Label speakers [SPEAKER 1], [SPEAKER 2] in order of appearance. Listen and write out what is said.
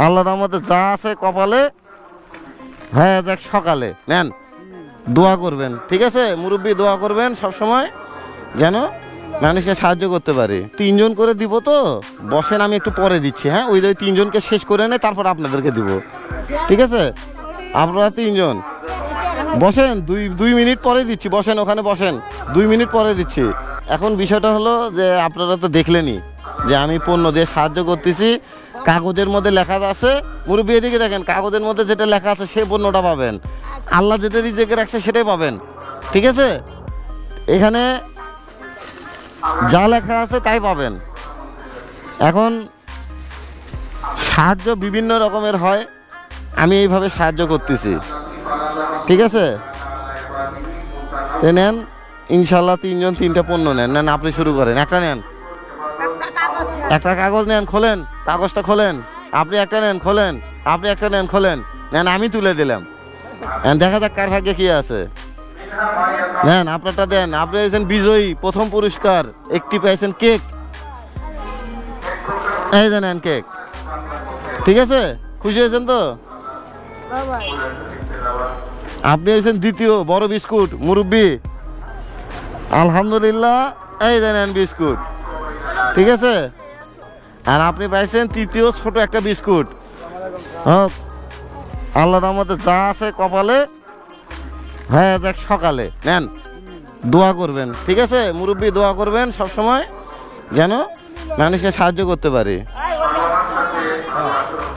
[SPEAKER 1] আল্লাহর রহমতে যা আছে কপালে হ্যাঁ দেখ সকালে নেন দোয়া করবেন, ঠিক আছে মুরব্বী, দোয়া করবেন সব সময় যেন মানুষকে সাহায্য করতে পারে। 3 জন করে দিব তো, বসেন আমি একটু পরে দিচ্ছি। হ্যাঁ ওই 3 জনকে শেষ করে নেয় তারপর আপনাদেরকে দিব, ঠিক আছে? আপনারা 3 জন বসেন, 2 মিনিট পরে দিচ্ছি, বসেন ওখানে বসেন, 2 মিনিট পরে দিচ্ছি। এখন বিষয়টা হলো যে আপনারা তো দেখলেনই যে আমি পণ্য দিয়ে সাহায্য করতেছি। কাগজের মধ্যে লেখা আছে, মুরব্বী এদিকে দেখেন, কাগজের মধ্যে যেটা লেখা আছে সেই পণ্যটা পাবেন, আল্লাহ যেটা রিজেকে রাখছে সেটাই পাবেন, ঠিক আছে? এখানে যা লেখা আছে তাই পাবেন। এখন সাহায্য বিভিন্ন রকমের হয়, আমি এইভাবে সাহায্য করতেছি, ঠিক আছে? নেন ইনশাল্লাহ 3 জন 3টা পণ্য নেন। নেন আপনি শুরু করেন, একটা নেন, একটা কাগজ নেন, খোলেন কাগজটা খোলেন, আপনি একটা নেন খোলেন, আপনি একটা নেন খোলেন, নেন আমি তুলে দিলাম, দেখা যাক কার ভাগ্যে কি আছে। নেন আপনারটা দেন, আপনি হয়েছেন বিজয়ী, প্রথম পুরস্কার একটি পেয়েছেন কেক, এই যে নেন কেক, ঠিক আছে? খুশি হয়েছেন তো? আপনি হয়েছেন দ্বিতীয় বড় বিস্কুট মুরব্বী, আলহামদুলিল্লাহ, এই যে নেন বিস্কুট, ঠিক আছে? আর আপনি পাইছেন তৃতীয় ছোট একটা বিস্কুট। হোক আল্লাহর রহমতে যা আছে কপালে হ্যাঁ দেখ সকালে। নেন দোয়া করবেন, ঠিক আছে মুরব্বী, দোয়া করবেন সব সময় যেন মানুষকে সাহায্য করতে পারে।